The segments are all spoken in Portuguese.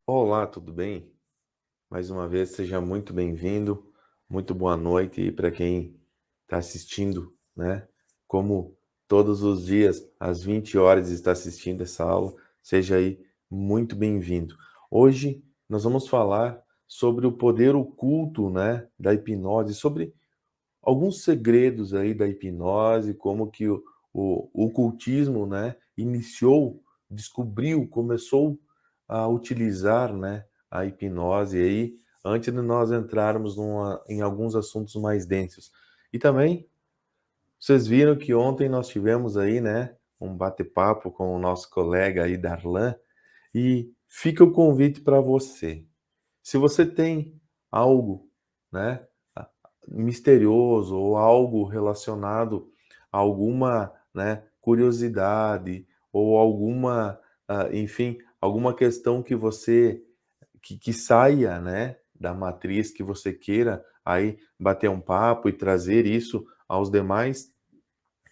Olá, tudo bem? Mais uma vez, seja muito bem-vindo, muito boa noite e para quem está assistindo, né? Como todos os dias, às 20 horas, está assistindo essa aula, seja aí muito bem-vindo. Hoje nós vamos falar sobre o poder oculto, né, da hipnose, sobre alguns segredos aí da hipnose, como que o ocultismo, né, iniciou, descobriu, começou a utilizar, né, a hipnose aí, antes de nós entrarmos em alguns assuntos mais densos. E também, vocês viram que ontem nós tivemos aí, né, um bate-papo com o nosso colega aí, Darlan, e fica o convite para você. Se você tem algo, né, misterioso ou algo relacionado a alguma, né, curiosidade ou alguma, enfim, alguma questão que você que saia, né, da matriz que você queira aí bater um papo e trazer isso aos demais,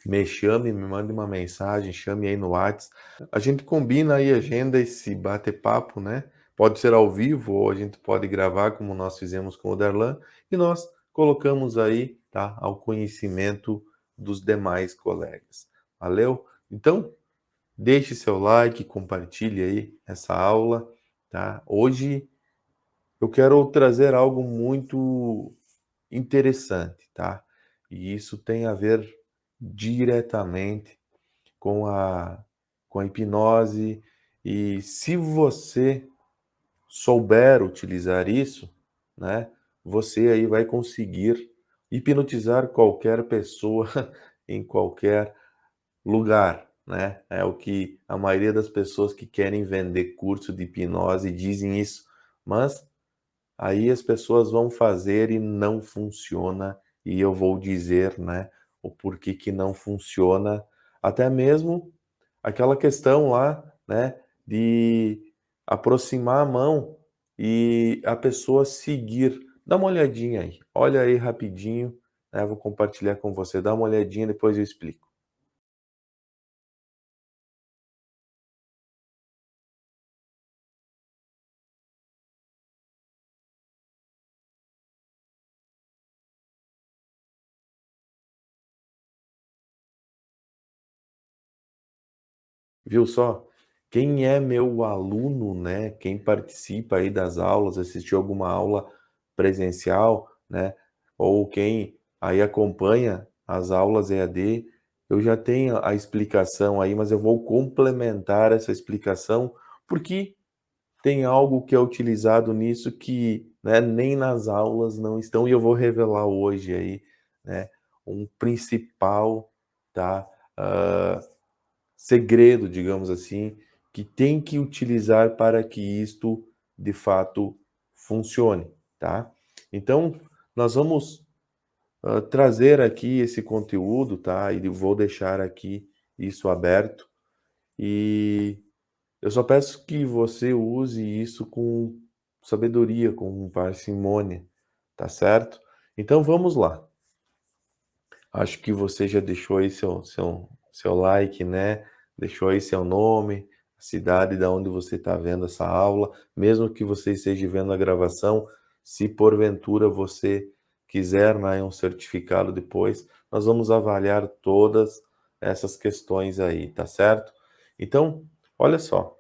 me chame, me mande uma mensagem, chame aí no Whats. A gente combina aí, agenda esse bate-papo, né? Pode ser ao vivo ou a gente pode gravar, como nós fizemos com o Darlan, e nós colocamos aí, tá, ao conhecimento dos demais colegas. Valeu? Então, deixe seu like, compartilhe aí essa aula, tá? Hoje eu quero trazer algo muito interessante, tá? E isso tem a ver diretamente com a hipnose. E se você souber utilizar isso, né, você aí vai conseguir hipnotizar qualquer pessoa em qualquer lugar, né? É o que a maioria das pessoas que querem vender curso de hipnose dizem isso, mas aí as pessoas vão fazer e não funciona, e eu vou dizer, né, o porquê que não funciona, até mesmo aquela questão lá, né, de aproximar a mão e a pessoa seguir. Dá uma olhadinha aí, olha aí rapidinho, né, vou compartilhar com você, dá uma olhadinha, depois eu explico. Viu só? Quem é meu aluno, né, quem participa aí das aulas, assistiu alguma aula presencial, né, ou quem aí acompanha as aulas EAD, eu já tenho a explicação aí, mas eu vou complementar essa explicação, porque tem algo que é utilizado nisso que, né, nem nas aulas não estão, e eu vou revelar hoje aí, né, um principal, tá, hã segredo, digamos assim, que tem que utilizar para que isto de fato funcione, tá? Então, nós vamos trazer aqui esse conteúdo, tá? E vou deixar aqui isso aberto. E eu só peço que você use isso com sabedoria, com parcimônia, tá certo? Então vamos lá. Acho que você já deixou aí seu like, né, deixou aí seu nome, a cidade da onde você está vendo essa aula, mesmo que você esteja vendo a gravação, se porventura você quiser, né, um certificado depois, nós vamos avaliar todas essas questões aí, tá certo? Então, olha só,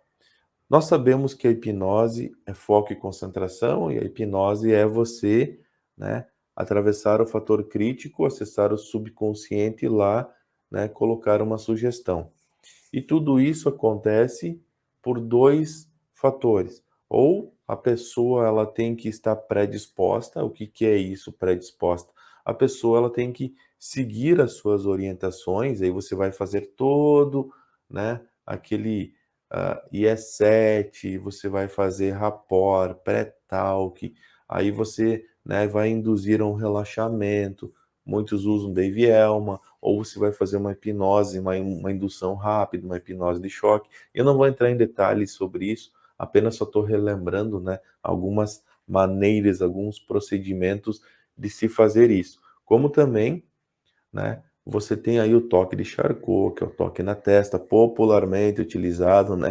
nós sabemos que a hipnose é foco e concentração, e a hipnose é você, né, atravessar o fator crítico, acessar o subconsciente e lá, né, colocar uma sugestão. E tudo isso acontece por 2 fatores. Ou a pessoa ela tem que estar predisposta, o que que é isso predisposta? A pessoa ela tem que seguir as suas orientações, aí você vai fazer todo, né, aquele, IE7, você vai fazer rapport, pré-talk, aí você, né, vai induzir a um relaxamento, muitos usam Dave Elman, ou você vai fazer uma hipnose, uma indução rápida, uma hipnose de choque. Eu não vou entrar em detalhes sobre isso, apenas só estou relembrando, né, algumas maneiras, alguns procedimentos de se fazer isso. Como também, né, você tem aí o toque de Charcot, que é o toque na testa, popularmente utilizado, né,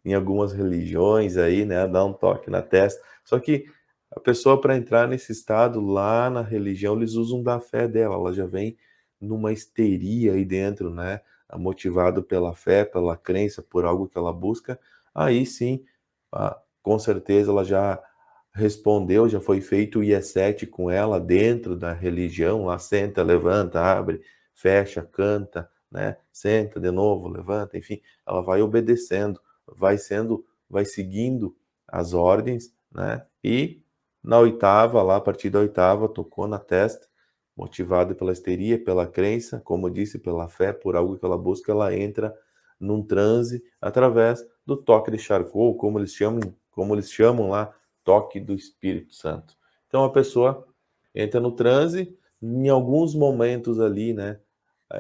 em algumas religiões aí, né, dá um toque na testa. Só que a pessoa, para entrar nesse estado lá na religião, eles usam da fé dela, ela já vem numa histeria aí dentro, né, motivado pela fé, pela crença, por algo que ela busca. Aí sim, com certeza ela já respondeu, já foi feito o IE7 com ela dentro da religião, lá senta, levanta, abre, fecha, canta, né? Senta de novo, levanta, enfim, ela vai obedecendo, vai seguindo as ordens, né? E na oitava, lá a partir da oitava, tocou na testa, motivada pela histeria, pela crença, como eu disse, pela fé, por algo que ela busca, ela entra num transe através do toque de Charcot, como eles chamam lá, toque do Espírito Santo. Então a pessoa entra no transe, em alguns momentos ali, né,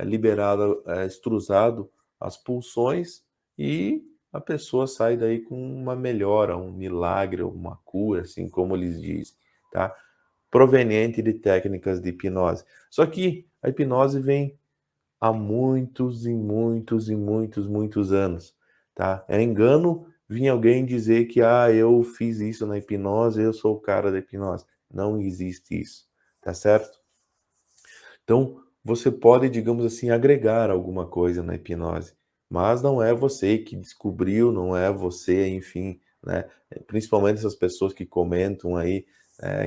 liberado, extrusado as pulsões e a pessoa sai daí com uma melhora, um milagre, uma cura, assim como eles dizem, tá? Proveniente de técnicas de hipnose. Só que a hipnose vem há muitos e muitos e muitos, muitos anos, tá? É engano vir alguém dizer que, eu fiz isso na hipnose, eu sou o cara da hipnose. Não existe isso, tá certo? Então, você pode, digamos assim, agregar alguma coisa na hipnose, mas não é você que descobriu, não é você, enfim, né? Principalmente essas pessoas que comentam aí,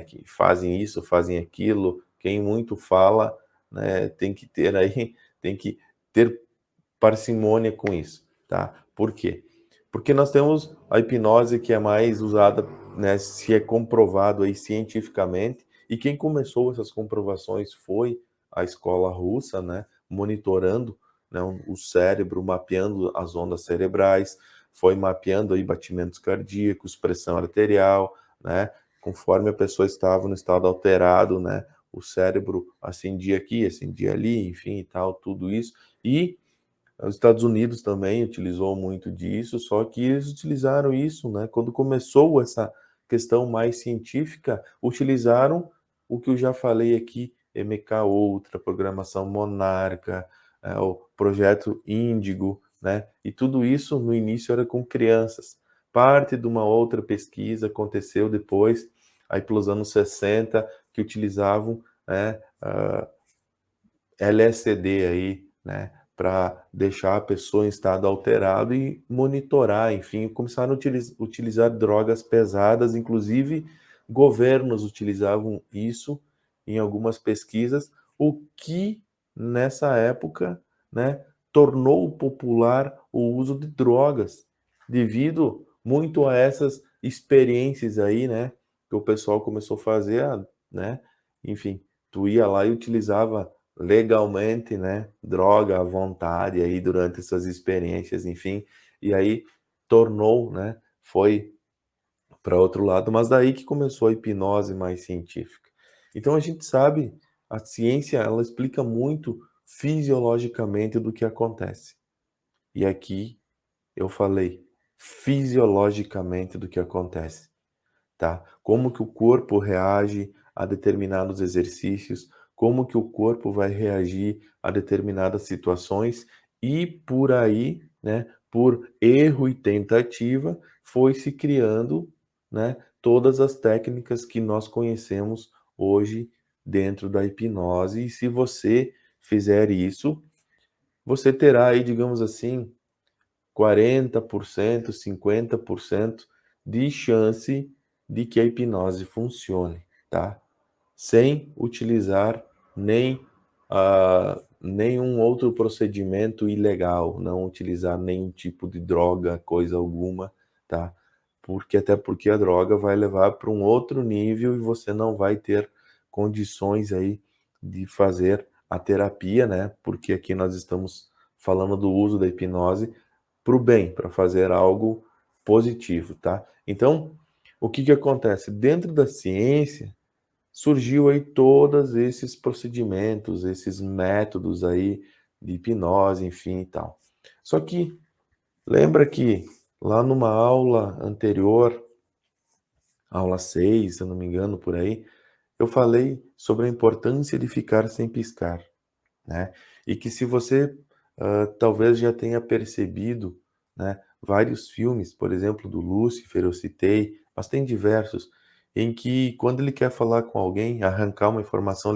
que fazem isso, fazem aquilo, quem muito fala, né, tem que ter aí, tem que ter parcimônia com isso, tá? Por quê? Porque nós temos a hipnose que é mais usada, né, se é comprovado aí cientificamente, e quem começou essas comprovações foi a escola russa, né, monitorando, né, o cérebro, mapeando as ondas cerebrais, foi mapeando aí batimentos cardíacos, pressão arterial, né, conforme a pessoa estava no estado alterado, né, o cérebro acendia aqui, acendia ali, enfim, e tal, tudo isso, e os Estados Unidos também utilizou muito disso, só que eles utilizaram isso, né? Quando começou essa questão mais científica, utilizaram o que eu já falei aqui, MK Ultra, programação Monarca, o projeto Índigo, né? E tudo isso no início era com crianças. Parte de uma outra pesquisa aconteceu depois, aí pelos anos 60, que utilizavam, né, LSD aí, né, para deixar a pessoa em estado alterado e monitorar, enfim, começaram a utilizar drogas pesadas, inclusive governos utilizavam isso em algumas pesquisas, o que nessa época, né, tornou popular o uso de drogas, devido muito a essas experiências aí, né, que o pessoal começou a fazer, né, enfim, tu ia lá e utilizava legalmente, né, droga à vontade aí durante essas experiências, enfim, e aí tornou, né, foi para outro lado, mas daí que começou a hipnose mais científica. Então a gente sabe, a ciência ela explica muito fisiologicamente do que acontece. E aqui eu falei fisiologicamente do que acontece, tá? Como que o corpo reage a determinados exercícios, como que o corpo vai reagir a determinadas situações e por aí, né, por erro e tentativa, foi se criando, né, todas as técnicas que nós conhecemos hoje dentro da hipnose. E se você fizer isso, você terá aí, digamos assim, 40%, 50% de chance de que a hipnose funcione, tá? Sem utilizar nem nenhum outro procedimento ilegal, não utilizar nenhum tipo de droga, coisa alguma, tá? Até porque a droga vai levar para um outro nível e você não vai ter condições aí de fazer a terapia, né? Porque aqui nós estamos falando do uso da hipnose para o bem, para fazer algo positivo, tá? Então, o que que acontece? Dentro da ciência, surgiu aí todos esses procedimentos, esses métodos aí de hipnose, enfim e tal. Só que lembra que lá numa aula anterior, aula 6, se eu não me engano, por aí, eu falei sobre a importância de ficar sem piscar, né? E que se você talvez já tenha percebido, né? vários filmes, por exemplo, do Lúcifer, eu citei, mas tem diversos, em que quando ele quer falar com alguém, arrancar uma informação,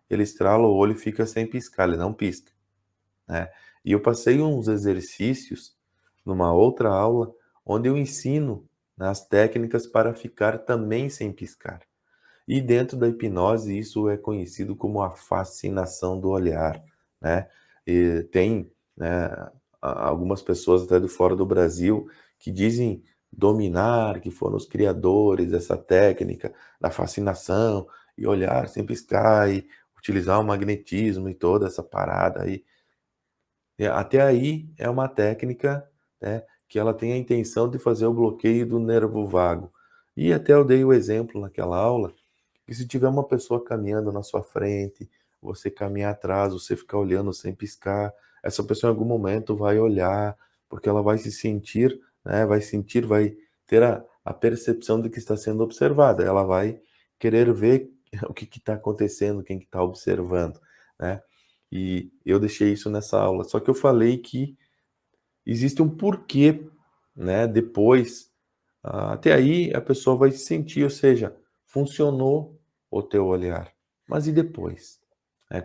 ele estrala o olho e fica sem piscar, ele não pisca, né? E eu passei uns exercícios numa outra aula, onde eu ensino, né, as técnicas para ficar também sem piscar. E dentro da hipnose, isso é conhecido como a fascinação do olhar, né? E tem, né, algumas pessoas até do fora do Brasil que dizem dominar, que foram os criadores dessa técnica da fascinação e olhar sem piscar e utilizar o magnetismo e toda essa parada aí. Até aí é uma técnica, né, que ela tem a intenção de fazer o bloqueio do nervo vago. E até eu dei o exemplo naquela aula que se tiver uma pessoa caminhando na sua frente, você caminhar atrás, você ficar olhando sem piscar, essa pessoa em algum momento vai olhar, porque ela vai se sentir, né, vai ter a percepção de que está sendo observada. Ela vai querer ver o que está acontecendo, quem que está observando, né? E eu deixei isso nessa aula. Só que eu falei que existe um porquê, né? Depois, até aí a pessoa vai se sentir, ou seja, funcionou o teu olhar. Mas e depois?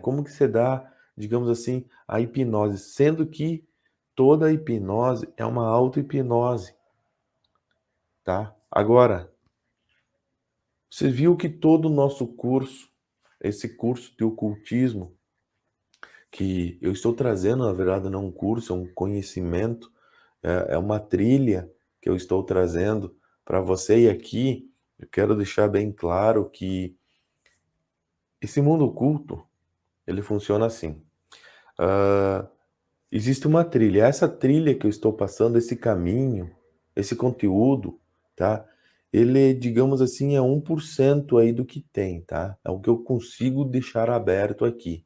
Como que você dá, digamos assim, a hipnose, sendo que toda hipnose é uma auto-hipnose, tá? Agora, você viu que todo o nosso curso, esse curso de ocultismo, que eu estou trazendo, na verdade, não é um curso, é um conhecimento, é uma trilha que eu estou trazendo para você. E aqui eu quero deixar bem claro que esse mundo oculto, ele funciona assim. Ah, existe uma trilha. Essa trilha que eu estou passando, esse caminho, esse conteúdo, tá? Ele, digamos assim, é 1% aí do que tem, tá? É o que eu consigo deixar aberto aqui.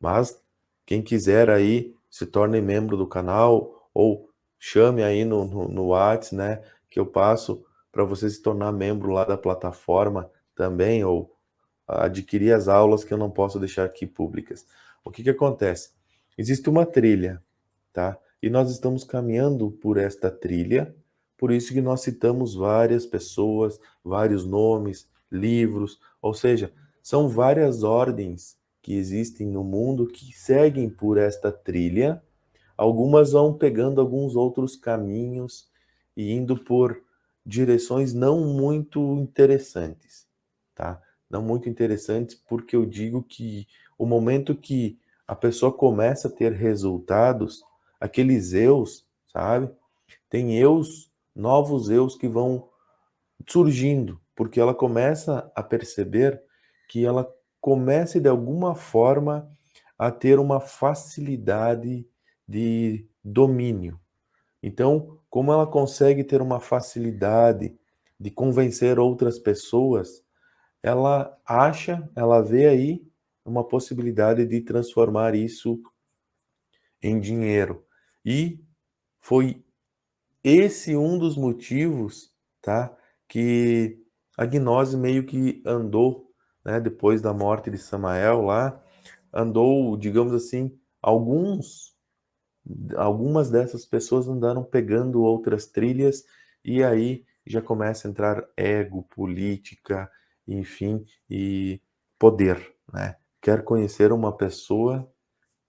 Mas quem quiser aí, se torne membro do canal ou chame aí no Whats, né? Que eu passo para você se tornar membro lá da plataforma também, ou adquirir as aulas que eu não posso deixar aqui públicas. O que que acontece? Existe uma trilha, tá? E nós estamos caminhando por esta trilha, por isso que nós citamos várias pessoas, vários nomes, livros, ou seja, são várias ordens que existem no mundo que seguem por esta trilha. Algumas vão pegando alguns outros caminhos e indo por direções não muito interessantes, tá? Não muito interessantes, porque eu digo que o momento que a pessoa começa a ter resultados, aqueles eus, sabe? Tem eus, novos eus que vão surgindo, porque ela começa a perceber que ela começa de alguma forma a ter uma facilidade de domínio. Então, como ela consegue ter uma facilidade de convencer outras pessoas, ela acha, ela vê aí uma possibilidade de transformar isso em dinheiro. E foi esse um dos motivos, tá, que a gnose meio que andou, né, depois da morte de Samael lá, andou, digamos assim, algumas dessas pessoas andaram pegando outras trilhas e aí já começa a entrar ego, política, enfim, e poder, né? Quer conhecer uma pessoa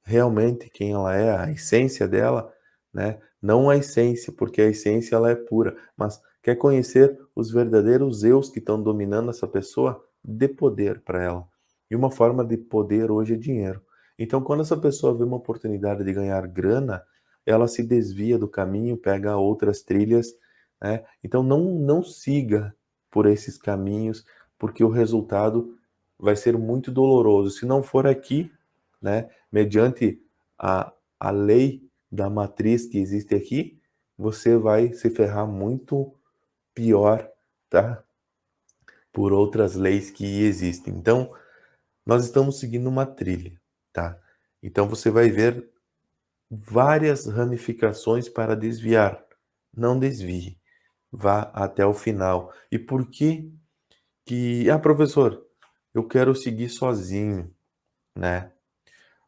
realmente quem ela é, a essência dela, né? Não a essência, porque a essência ela é pura, mas quer conhecer os verdadeiros eus que estão dominando essa pessoa, dê poder para ela. E uma forma de poder hoje é dinheiro. Então, quando essa pessoa vê uma oportunidade de ganhar grana, ela se desvia do caminho, pega outras trilhas, né? Então, não siga por esses caminhos, porque o resultado vai ser muito doloroso. Se não for aqui, né, mediante a lei da matriz que existe aqui, você vai se ferrar muito pior, tá? Por outras leis que existem. Então, nós estamos seguindo uma trilha, tá? Então, você vai ver várias ramificações para desviar. Não desvie. Vá até o final. E por que professor, eu quero seguir sozinho, né?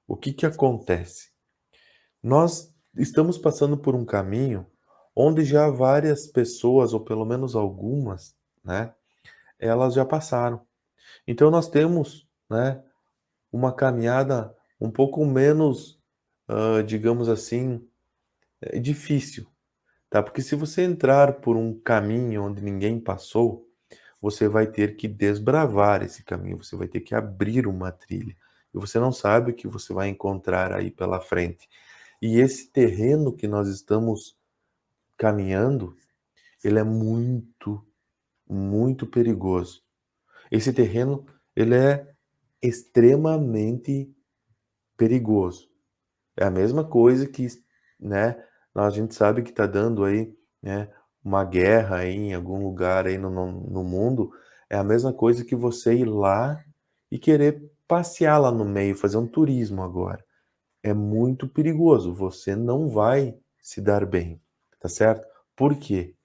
O que que acontece? Nós estamos passando por um caminho onde já várias pessoas, ou pelo menos algumas, né, elas já passaram. Então nós temos, né, uma caminhada um pouco menos, digamos assim, difícil, tá? Porque se você entrar por um caminho onde ninguém passou, você vai ter que desbravar esse caminho, você vai ter que abrir uma trilha. E você não sabe o que você vai encontrar aí pela frente. E esse terreno que nós estamos caminhando, ele é muito, muito perigoso. Esse terreno, ele é extremamente perigoso. É a mesma coisa que, né, a gente sabe que está dando aí, né, uma guerra aí em algum lugar aí no mundo, é a mesma coisa que você ir lá e querer passear lá no meio, fazer um turismo agora. É muito perigoso, você não vai se dar bem, tá certo? Por quê?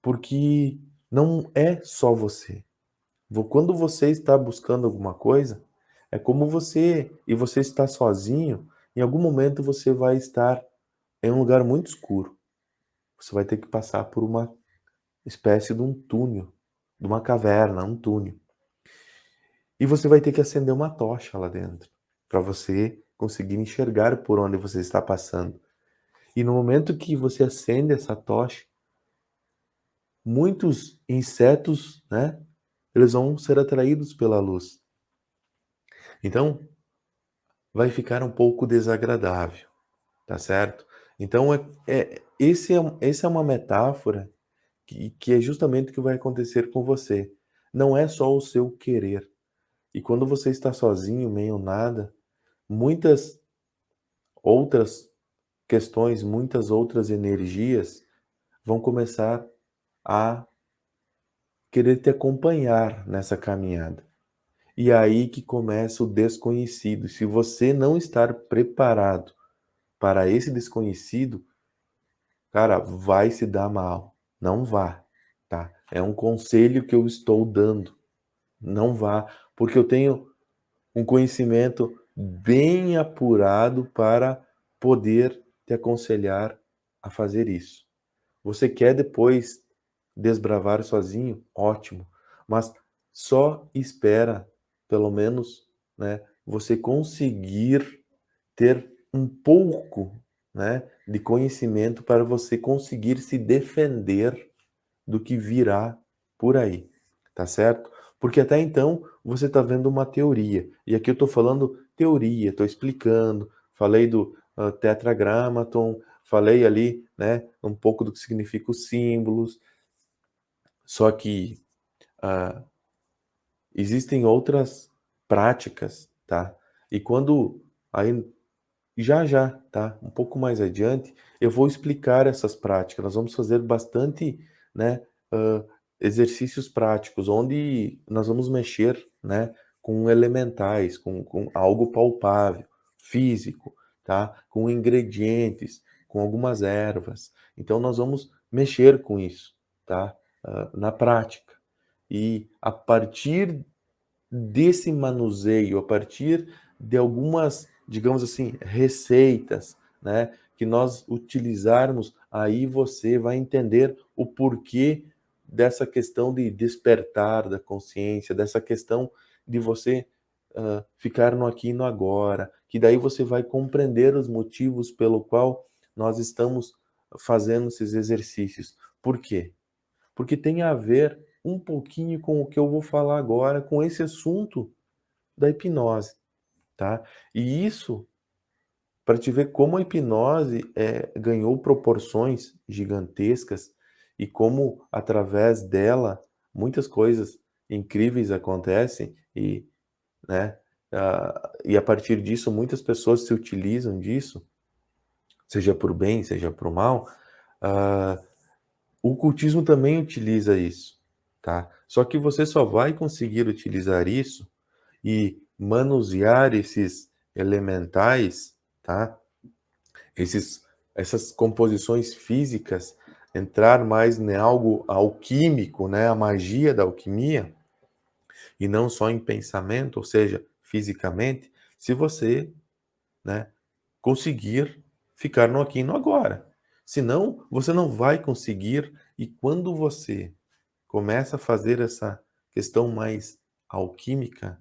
Porque não é só você. Quando você está buscando alguma coisa, é como você está sozinho, em algum momento você vai estar em um lugar muito escuro. Você vai ter que passar por uma espécie de um túnel, de uma caverna, um túnel. E você vai ter que acender uma tocha lá dentro, para você conseguir enxergar por onde você está passando. E no momento que você acende essa tocha, muitos insetos, né, eles vão ser atraídos pela luz. Então, vai ficar um pouco desagradável, tá certo? Então, esse é uma metáfora que é justamente o que vai acontecer com você. Não é só o seu querer. E quando você está sozinho, meio nada, muitas outras questões, muitas outras energias vão começar a querer te acompanhar nessa caminhada. E é aí que começa o desconhecido. Se você não estar preparado para esse desconhecido, cara, vai se dar mal. Não vá, tá? É um conselho que eu estou dando. Não vá, porque eu tenho um conhecimento bem apurado para poder te aconselhar a fazer isso. Você quer depois desbravar sozinho? Ótimo. Mas só espera, pelo menos, né, você conseguir ter um pouco, né, de conhecimento para você conseguir se defender do que virá por aí, tá certo? Porque até então você está vendo uma teoria, e aqui eu estou falando teoria, estou explicando, falei do tetragrammaton, falei ali, né, um pouco do que significa os símbolos, só que ah, existem outras práticas, tá? E quando aí já já, tá? Um pouco mais adiante, eu vou explicar essas práticas. Nós vamos fazer bastante, né, hã, exercícios práticos, onde nós vamos mexer, né, com elementais, com algo palpável, físico, tá? Com ingredientes, com algumas ervas. Então nós vamos mexer com isso, tá? Na prática. E a partir desse manuseio, a partir de algumas, digamos assim, receitas, né, que nós utilizarmos, aí você vai entender o porquê dessa questão de despertar da consciência, dessa questão de você ficar no aqui e no agora, que daí você vai compreender os motivos pelo qual nós estamos fazendo esses exercícios. Por quê? Porque tem a ver um pouquinho com o que eu vou falar agora, com esse assunto da hipnose, tá? E isso para te ver como a hipnose ganhou proporções gigantescas e como através dela muitas coisas incríveis acontecem e, né, e a partir disso muitas pessoas se utilizam disso, seja por bem, seja por mal. ah, O ocultismo também utiliza isso, tá? Só que você só vai conseguir utilizar isso e manusear esses elementais, tá? Essas composições físicas, entrar mais em algo alquímico, né? A magia da alquimia, e não só em pensamento, ou seja, fisicamente, se você, né, conseguir ficar no aqui e no agora. Senão, você não vai conseguir. E quando você começa a fazer essa questão mais alquímica,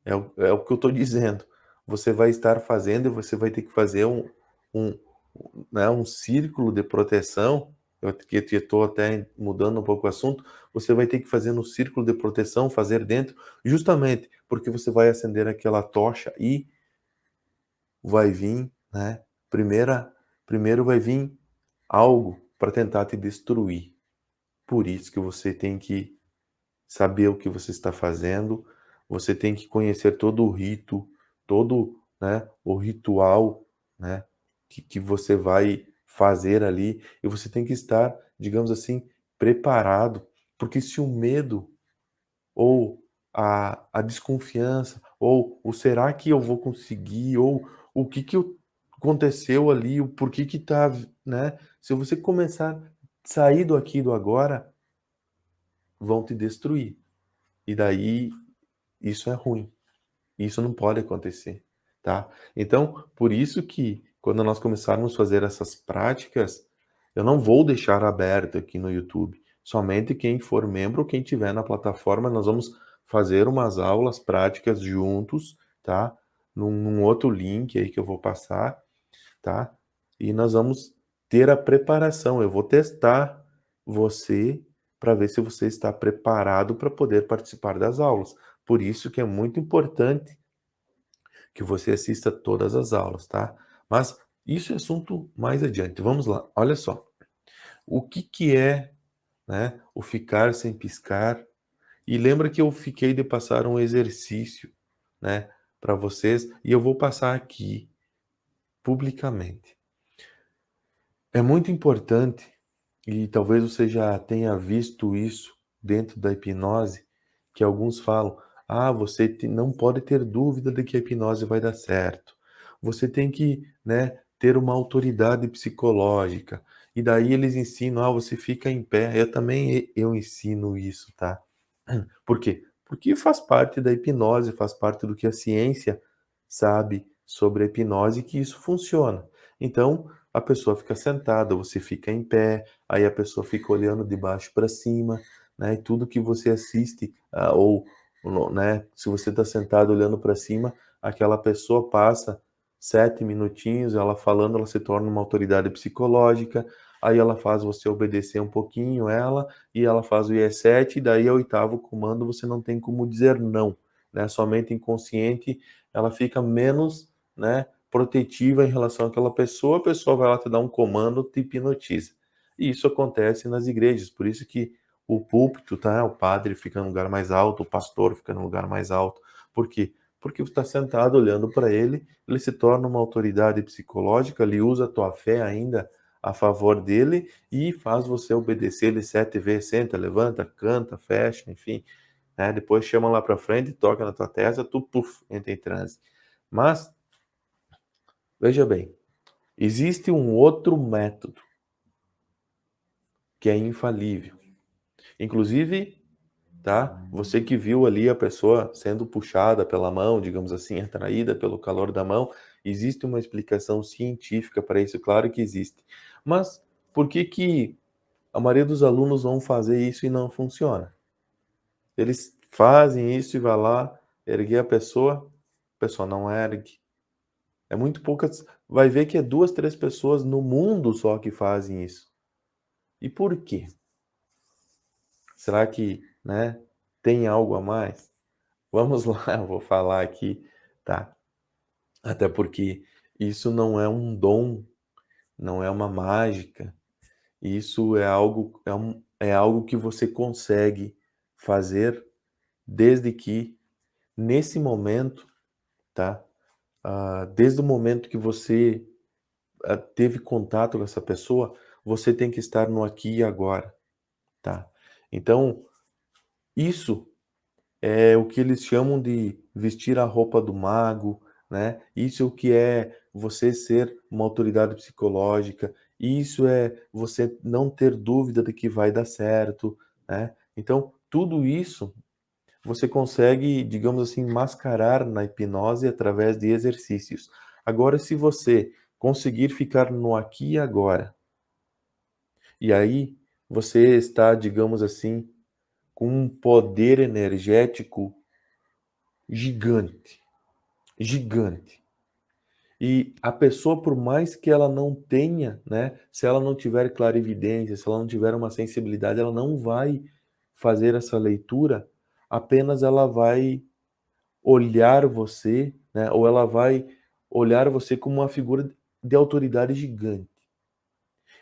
é o que eu estou dizendo. Você vai estar fazendo e você vai ter que fazer um, né, um círculo de proteção. Eu estou até mudando um pouco o assunto. Você vai ter que fazer no círculo de proteção, fazer dentro, justamente porque você vai acender aquela tocha e vai vir, né? Primeiro vai vir algo para tentar te destruir. Por isso que você tem que saber o que você está fazendo, você tem que conhecer todo o rito, todo, né, o ritual, né, que você vai fazer ali, e você tem que estar, digamos assim, preparado, porque se o medo ou a desconfiança, ou o será que eu vou conseguir, ou o que aconteceu ali, o porquê que tá, né? Se você começar a sair do aqui e do agora, vão te destruir. E daí isso é ruim. Isso não pode acontecer, tá? Então, por isso que quando nós começarmos a fazer essas práticas, eu não vou deixar aberto aqui no YouTube. Somente quem for membro, quem tiver na plataforma, nós vamos fazer umas aulas práticas juntos, tá? Num outro link aí que eu vou passar, tá? E nós vamos ter a preparação. Eu vou testar você para ver se você está preparado para poder participar das aulas. Por isso que é muito importante que você assista todas as aulas, tá? Mas isso é assunto mais adiante. Vamos lá. Olha só. O que é, né, o ficar sem piscar? E lembra que eu fiquei de passar um exercício, né, para vocês e eu vou passar aqui publicamente. É muito importante, e talvez você já tenha visto isso dentro da hipnose, que alguns falam: ah, você não pode ter dúvida de que a hipnose vai dar certo. Você tem que, né, ter uma autoridade psicológica. E daí eles ensinam: ah, você fica em pé. Eu também eu ensino isso, tá? Por quê? Porque faz parte da hipnose, faz parte do que a ciência sabe sobre a hipnose, que isso funciona. Então, a pessoa fica sentada, você fica em pé, aí a pessoa fica olhando de baixo para cima, né? E tudo que você assiste, né? Se você está sentado olhando para cima, aquela pessoa passa 7 minutinhos, ela falando, ela se torna uma autoridade psicológica, aí ela faz você obedecer um pouquinho ela, e ela faz o IE7, e daí ao oitavo comando você não tem como dizer não, né? Somente inconsciente, ela fica menos, né, protetiva em relação àquela pessoa, a pessoa vai lá te dar um comando, te hipnotiza. E isso acontece nas igrejas, por isso que o púlpito, tá? O padre fica no lugar mais alto, o pastor fica no lugar mais alto. Por quê? Porque você está sentado olhando para ele, ele se torna uma autoridade psicológica, ele usa a tua fé ainda a favor dele e faz você obedecer ele 7 vezes, senta, levanta, canta, fecha, enfim, né? Depois chama lá para frente, toca na tua testa, tu puf, entra em transe. Mas veja bem, existe um outro método que é infalível. Inclusive, tá? Você que viu ali a pessoa sendo puxada pela mão, digamos assim, atraída pelo calor da mão, existe uma explicação científica para isso, claro que existe. Mas por que que a maioria dos alunos vão fazer isso e não funciona? Eles fazem isso e vai lá erguer a pessoa não ergue. É muito poucas, vai ver que é 2, 3 pessoas no mundo só que fazem isso. E por quê? Será que, né, tem algo a mais? Vamos lá, eu vou falar aqui, tá? Até porque isso não é um dom, não é uma mágica. Isso é algo, é algo que você consegue fazer desde que, nesse momento, tá? Desde o momento que você teve contato com essa pessoa, você tem que estar no aqui e agora, tá? Então, isso é o que eles chamam de vestir a roupa do mago, né? Isso é o que é você ser uma autoridade psicológica, isso é você não ter dúvida de que vai dar certo, né? Então, tudo isso você consegue, digamos assim, mascarar na hipnose através de exercícios. Agora, se você conseguir ficar no aqui e agora. E aí você está, digamos assim, com um poder energético gigante, gigante. E a pessoa, por mais que ela não tenha, né, se ela não tiver clarividência, se ela não tiver uma sensibilidade, ela não vai fazer essa leitura, apenas ela vai olhar você, né, ou ela vai olhar você como uma figura de autoridade gigante.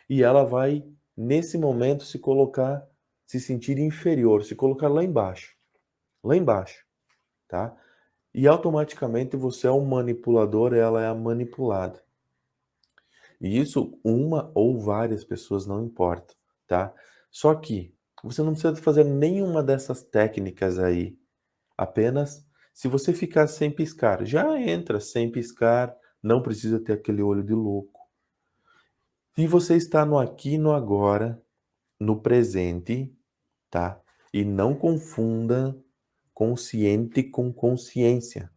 E ela vai, nesse momento, se colocar, se sentir inferior, se colocar lá embaixo, tá? E automaticamente você é um manipulador, ela é a manipulada. E isso uma ou várias pessoas não importa, tá? Só que você não precisa fazer nenhuma dessas técnicas aí. Apenas se você ficar sem piscar, já entra sem piscar, não precisa ter aquele olho de louco. E você está no aqui e no agora, no presente, tá? E não confunda consciente com consciência,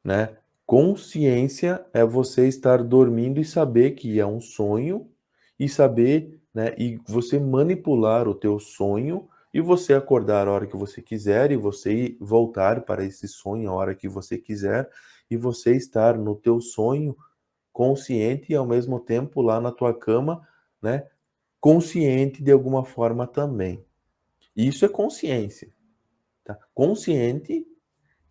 né? Consciência é você estar dormindo e saber que é um sonho e saber, né, e você manipular o teu sonho e você acordar a hora que você quiser e você voltar para esse sonho a hora que você quiser e você estar no teu sonho consciente e ao mesmo tempo lá na tua cama, né, consciente de alguma forma também. Isso é consciência, tá? Consciente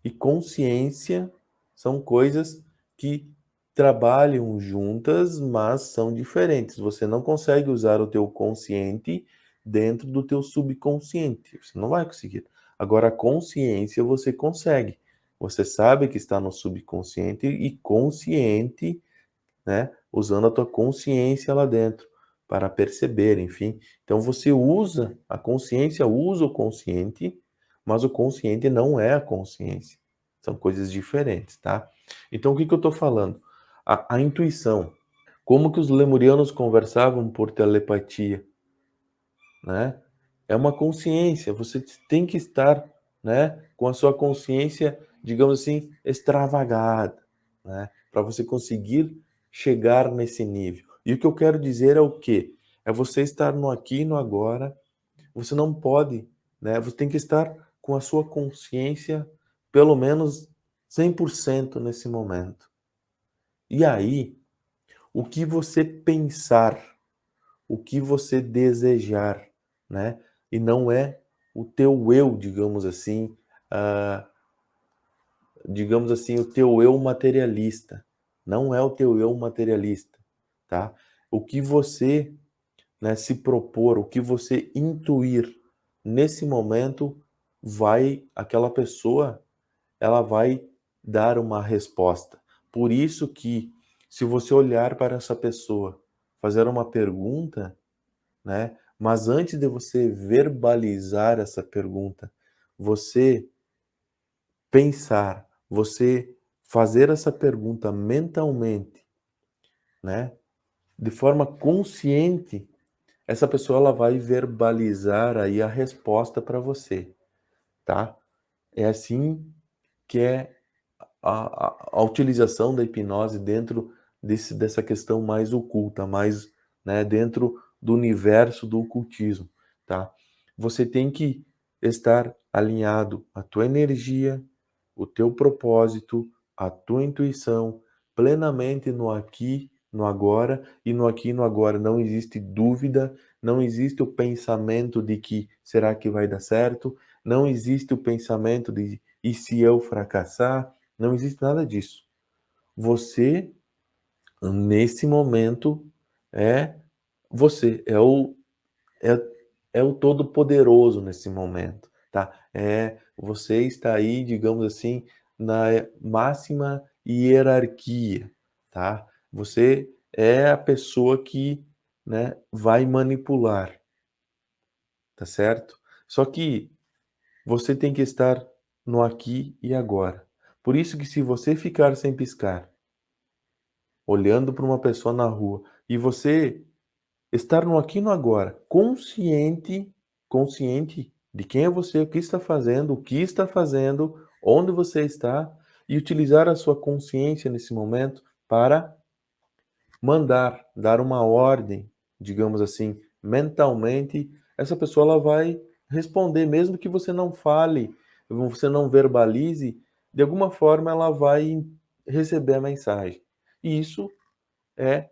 e consciência são coisas que trabalham juntas, mas são diferentes. Você não consegue usar o teu consciente dentro do teu subconsciente. Você não vai conseguir. Agora, a consciência você consegue. Você sabe que está no subconsciente e consciente, né? Usando a tua consciência lá dentro para perceber, enfim. Então você usa, a consciência usa o consciente, mas o consciente não é a consciência. São coisas diferentes, tá? Então o que que eu estou falando? A intuição. Como que os lemurianos conversavam por telepatia, né? É uma consciência, você tem que estar, né, com a sua consciência, digamos assim, extravagada, né, para você conseguir chegar nesse nível. E o que eu quero dizer é o quê? É você estar no aqui e no agora. Você não pode, né, você tem que estar com a sua consciência pelo menos 100% nesse momento. E aí, o que você pensar, o que você desejar, né? E não é o teu eu, ah, digamos assim, o teu eu materialista. Não é o teu eu materialista, tá? O que você, né, se propor, o que você intuir nesse momento, aquela pessoa, ela vai dar uma resposta. Por isso que, se você olhar para essa pessoa, fazer uma pergunta, né? Mas antes de você verbalizar essa pergunta, você pensar, você fazer essa pergunta mentalmente, né? De forma consciente, essa pessoa ela vai verbalizar aí a resposta para você, tá? É assim que é a utilização da hipnose dentro dessa questão mais oculta, mais, né, dentro do universo do ocultismo, tá? Você tem que estar alinhado à tua energia, o teu propósito, a tua intuição, plenamente no aqui, no agora, e no aqui e no agora não existe dúvida, não existe o pensamento de que será que vai dar certo, não existe o pensamento de e se eu fracassar, não existe nada disso. Você, nesse momento, é você, é, é o todo-poderoso nesse momento, tá? Você está aí, digamos assim, na máxima hierarquia, tá? Você é a pessoa que, né, vai manipular, tá certo? Só que você tem que estar no aqui e agora. Por isso que se você ficar sem piscar, olhando para uma pessoa na rua e você estar no aqui e no agora, consciente, consciente de quem é você, o que está fazendo, onde você está e utilizar a sua consciência nesse momento para dar uma ordem, digamos assim, mentalmente, essa pessoa ela vai responder, mesmo que você não fale, você não verbalize, de alguma forma ela vai receber a mensagem. E isso é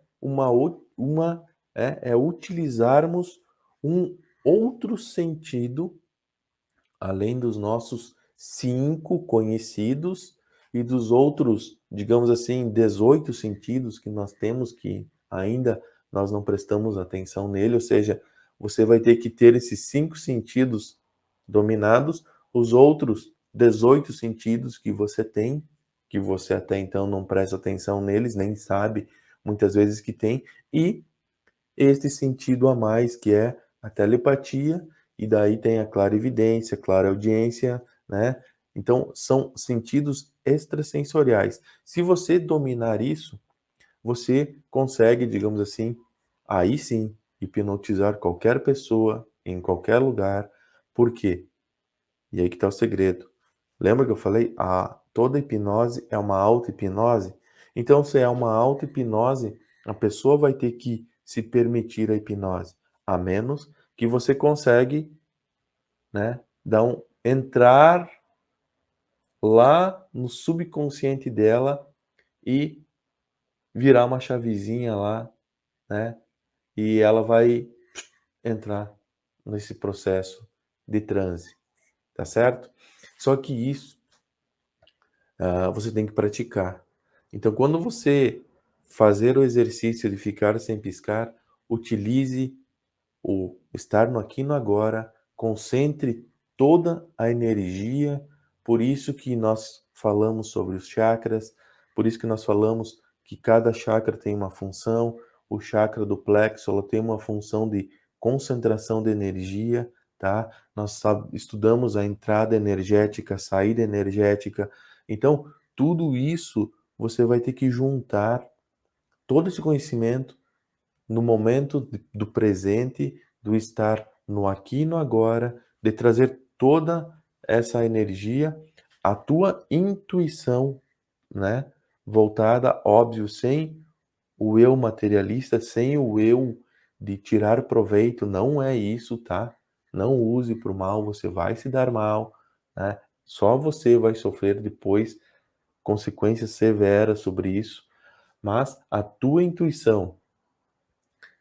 é utilizarmos um outro sentido, além dos nossos 5 conhecidos e dos outros, digamos assim, 18 sentidos que nós temos que ainda nós não prestamos atenção nele, ou seja, você vai ter que ter esses 5 sentidos dominados, os outros 18 sentidos que você tem, que você até então não presta atenção neles, nem sabe muitas vezes que tem, e este sentido a mais que é a telepatia, e daí tem a clarividência, clareaudiência, né? Então, são sentidos extrasensoriais. Se você dominar isso, você consegue, digamos assim, aí sim, hipnotizar qualquer pessoa, em qualquer lugar. Por quê? E aí que está o segredo. Lembra que eu falei? Toda hipnose é uma auto-hipnose? Então, se é uma auto-hipnose, a pessoa vai ter que se permitir a hipnose, a menos que você consegue, né, entrar lá no subconsciente dela e virar uma chavezinha lá, né, e ela vai entrar nesse processo de transe, tá certo? Só que isso você tem que praticar. Então, quando você fazer o exercício de ficar sem piscar, utilize o estar no aqui e no agora, concentre toda a energia. Por isso que nós falamos sobre os chakras, por isso que nós falamos que cada chakra tem uma função. O chakra do plexo ela tem uma função de concentração de energia, tá? Estudamos a entrada energética, a saída energética. Então, tudo isso você vai ter que juntar todo esse conhecimento no momento do presente, do estar no aqui e no agora, de trazer toda essa energia, a tua intuição, né? Voltada, óbvio, sem o eu materialista, sem o eu de tirar proveito, não é isso, tá? Não use para o mal, você vai se dar mal, né? Só você vai sofrer depois consequências severas sobre isso, mas a tua intuição,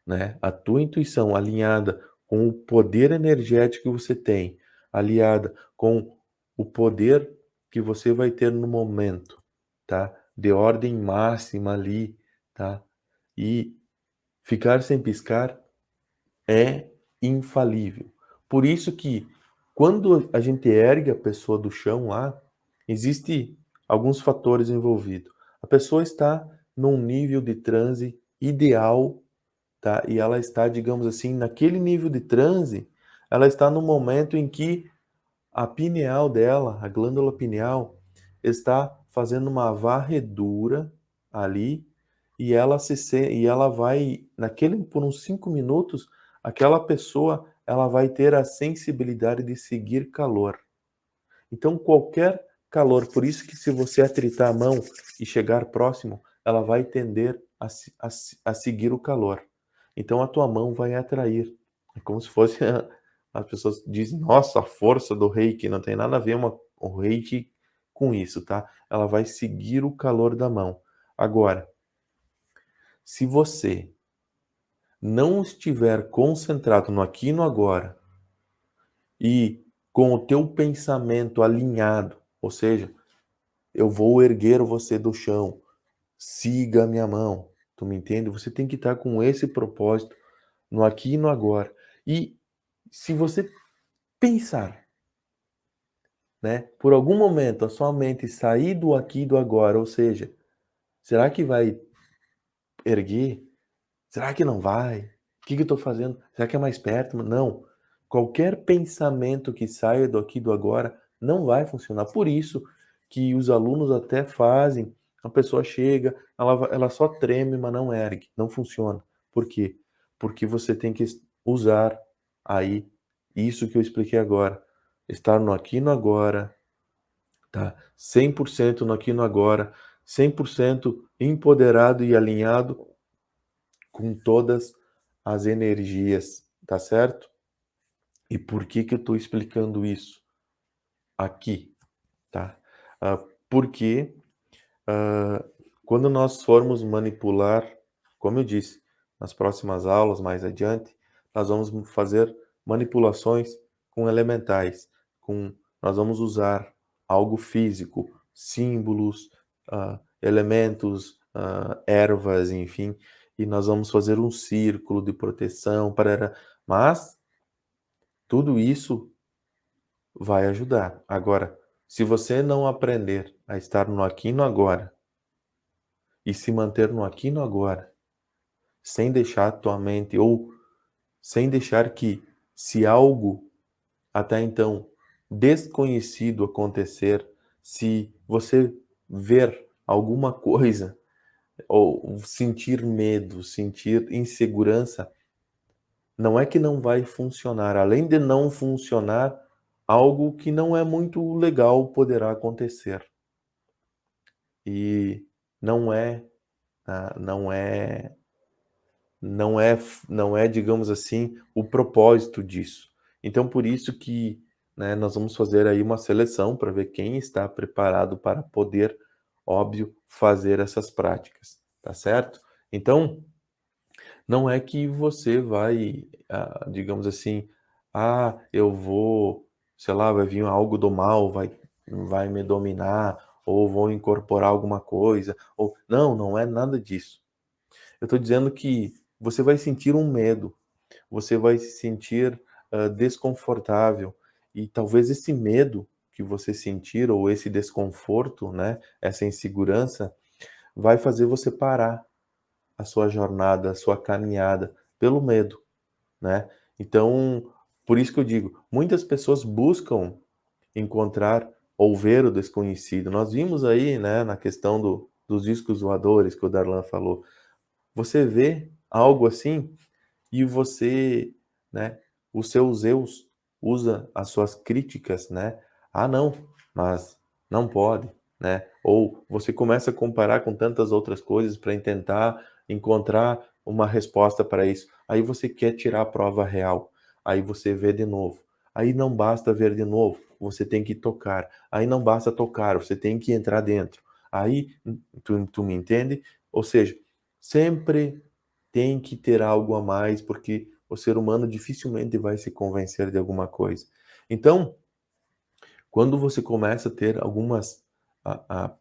né? A tua intuição alinhada com o poder energético que você tem, aliada com o poder que você vai ter no momento, tá? De ordem máxima ali, tá? E ficar sem piscar é infalível. Por isso que quando a gente ergue a pessoa do chão lá, existe alguns fatores envolvidos. A pessoa está num nível de transe ideal, tá? E ela está, digamos assim, naquele nível de transe, ela está no momento em que a pineal dela, a glândula pineal, está fazendo uma varredura ali e ela vai naquele por uns 5 minutos, aquela pessoa ela vai ter a sensibilidade de seguir calor. Então qualquer calor, por isso que se você atritar a mão e chegar próximo, ela vai tender a seguir o calor. Então a tua mão vai atrair. É como se fosse as pessoas dizem, nossa, a força do reiki, não tem nada a ver o reiki com isso, tá? Ela vai seguir o calor da mão. Agora, se você não estiver concentrado no aqui e no agora e com o teu pensamento alinhado, ou seja, eu vou erguer você do chão, siga a minha mão, tu me entende? Você tem que estar com esse propósito no aqui e no agora. E se você pensar, né, por algum momento a sua mente sair do aqui e do agora, ou seja, será que vai erguer? Será que não vai? O que eu estou fazendo? Será que é mais perto? Não. Qualquer pensamento que saia do aqui e do agora não vai funcionar. Por isso que os alunos até fazem, a pessoa chega, ela só treme, mas não ergue, não funciona. Por quê? Porque você tem que usar aí isso que eu expliquei agora. Estar no aqui e no agora, tá? 100% no aqui e no agora, 100% empoderado e alinhado com todas as energias, tá certo? E por que que eu estou explicando isso aqui, tá? Porque quando nós formos manipular, como eu disse, nas próximas aulas, mais adiante, nós vamos fazer manipulações com elementais, nós vamos usar algo físico, símbolos, elementos, ervas, enfim, e nós vamos fazer um círculo de proteção, mas tudo isso vai ajudar. Agora, se você não aprender a estar no aqui e no agora, e se manter no aqui e no agora, sem deixar a tua mente, ou sem deixar que, se algo até então desconhecido acontecer, se você ver alguma coisa, ou sentir medo, sentir insegurança, não é que não vai funcionar. Além de não funcionar, algo que não é muito legal poderá acontecer. E não é, não é não é, digamos assim, o propósito disso. Então, por isso que, né, nós vamos fazer aí uma seleção para ver quem está preparado para poder, óbvio, fazer essas práticas, tá certo? Então, não é que você vai, digamos assim, eu vou, sei lá, vai vir algo do mal, vai me dominar, ou vou incorporar alguma coisa, ou não é nada disso. Eu estou dizendo que você vai sentir um medo, você vai se sentir desconfortável, e talvez esse medo que você sentir, ou esse desconforto, né, essa insegurança, vai fazer você parar a sua jornada, a sua caminhada, pelo medo, né? Então, por isso que eu digo, muitas pessoas buscam encontrar ou ver o desconhecido. Nós vimos aí, né, na questão dos discos voadores que o Darlan falou. Você vê algo assim e você, né, os seus eus usa as suas críticas, né? Não, mas não pode, né? Ou você começa a comparar com tantas outras coisas para tentar encontrar uma resposta para isso. Aí você quer tirar a prova real. Aí você vê de novo. Aí não basta ver de novo, você tem que tocar. Aí não basta tocar, você tem que entrar dentro. Aí, tu me entende? Ou seja, sempre tem que ter algo a mais, porque o ser humano dificilmente vai se convencer de alguma coisa. Então, quando você começa a ter algumas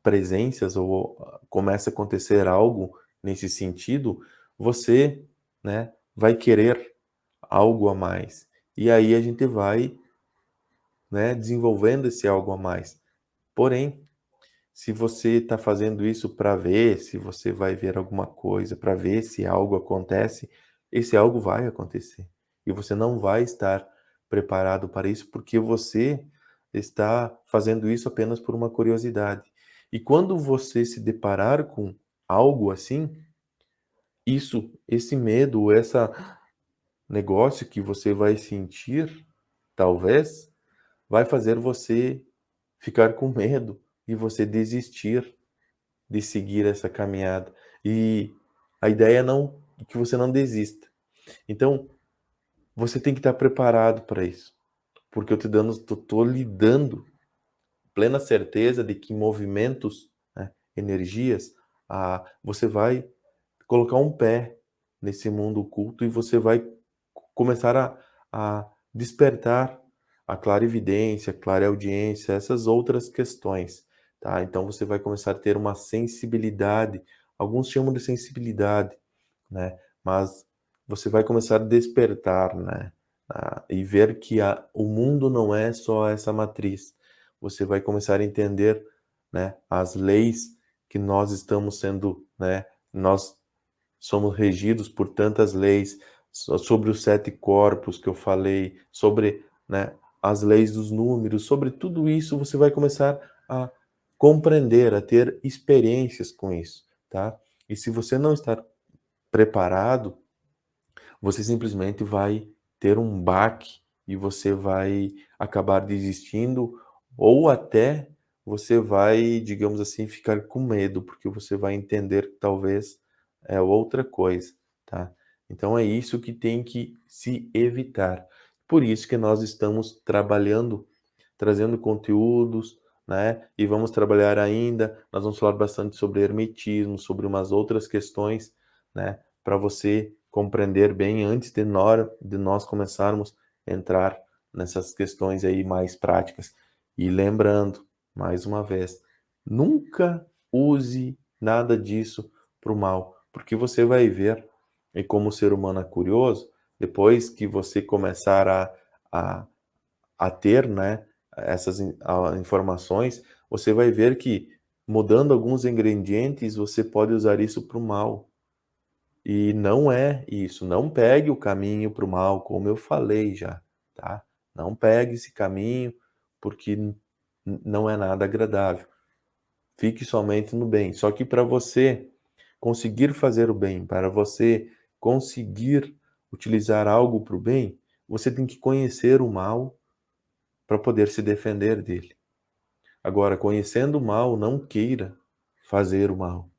presenças, ou começa a acontecer algo nesse sentido, você, né, vai querer algo a mais. E aí a gente vai, né, desenvolvendo esse algo a mais. Porém, se você está fazendo isso para ver se você vai ver alguma coisa, para ver se algo acontece, esse algo vai acontecer. E você não vai estar preparado para isso, porque você está fazendo isso apenas por uma curiosidade. E quando você se deparar com algo assim, esse medo, esse negócio que você vai sentir, talvez, vai fazer você ficar com medo e você desistir de seguir essa caminhada. E a ideia é não que você não desista. Então, você tem que estar preparado para isso, porque eu tô lhe dando plena certeza de que movimentos, né, energias, você vai colocar um pé nesse mundo oculto e você vai começar a despertar a clarividência, a clareaudiência, essas outras questões, tá? Então você vai começar a ter uma sensibilidade, alguns chamam de sensibilidade, né? Mas você vai começar a despertar, né? E ver que o mundo não é só essa matriz. Você vai começar a entender, né, as leis que nós estamos sendo, né? Nós somos regidos por tantas leis, sobre os 7 corpos que eu falei, sobre, né, as leis dos números, sobre tudo isso você vai começar a compreender, a ter experiências com isso, tá? E se você não estar preparado, você simplesmente vai ter um baque e você vai acabar desistindo, ou até você vai, digamos assim, ficar com medo, porque você vai entender que talvez é outra coisa, tá? Então é isso que tem que se evitar. Por isso que nós estamos trabalhando, trazendo conteúdos, né? E vamos trabalhar ainda, nós vamos falar bastante sobre hermetismo, sobre umas outras questões, né? Para você compreender bem antes de nós começarmos a entrar nessas questões aí mais práticas. E lembrando, mais uma vez, nunca use nada disso para o mal, porque você vai ver, e como o ser humano é curioso, depois que você começar a, a ter, né, essas informações, você vai ver que mudando alguns ingredientes, você pode usar isso para o mal. E não é isso. Não pegue o caminho para o mal, como eu falei já, tá? Não pegue esse caminho, porque não é nada agradável. Fique somente no bem. Só que para você conseguir fazer o bem, para você conseguir utilizar algo para o bem, você tem que conhecer o mal para poder se defender dele. Agora, conhecendo o mal, não queira fazer o mal.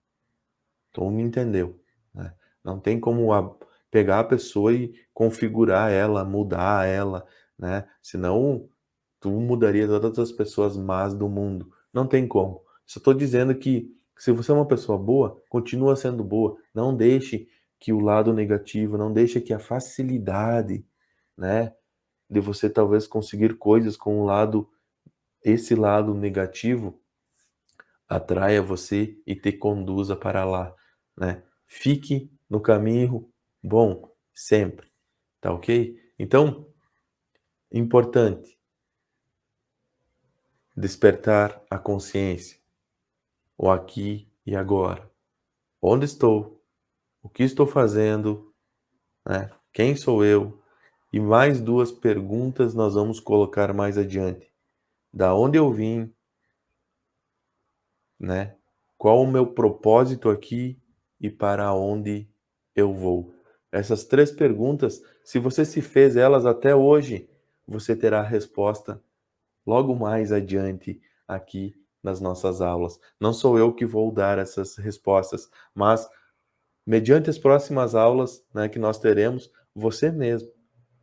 Então, me entendeu, né? Não tem como pegar a pessoa e configurar ela, mudar ela, né? Senão, tu mudaria todas as pessoas más do mundo. Não tem como. Só estou dizendo que se você é uma pessoa boa, continua sendo boa. Não deixe que o lado negativo, não deixe que a facilidade, né, de você talvez conseguir coisas com esse lado negativo atraia você e te conduza para lá, né? Fique no caminho bom sempre, tá ok? Então, importante, despertar a consciência, o aqui e agora. Onde estou? O que estou fazendo? Né? Quem sou eu? E mais duas perguntas nós vamos colocar mais adiante. Da onde eu vim, né? Qual o meu propósito aqui e para onde eu vou? Essas três perguntas, se você se fez elas até hoje, você terá a resposta logo mais adiante aqui nas nossas aulas. Não sou eu que vou dar essas respostas, mas mediante as próximas aulas, né, que nós teremos, você mesmo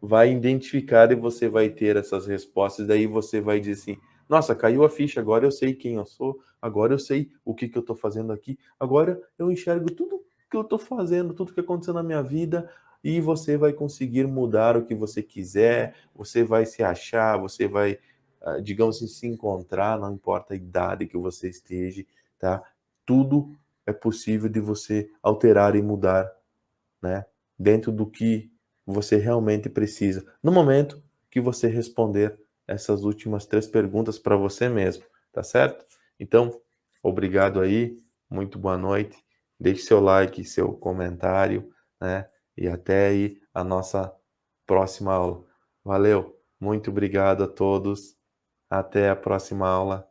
vai identificar e você vai ter essas respostas. Daí você vai dizer assim: nossa, caiu a ficha, agora eu sei quem eu sou, agora eu sei o que eu estou fazendo aqui, agora eu enxergo tudo que eu estou fazendo, tudo que aconteceu na minha vida, e você vai conseguir mudar o que você quiser, você vai se achar, você vai, digamos assim, se encontrar, não importa a idade que você esteja, tá? Tudo é possível de você alterar e mudar, né? Dentro do que você realmente precisa. No momento que você responder essas últimas três perguntas para você mesmo, tá certo? Então, obrigado aí, muito boa noite. Deixe seu like, seu comentário, né? E até aí a nossa próxima aula. Valeu, muito obrigado a todos. Até a próxima aula.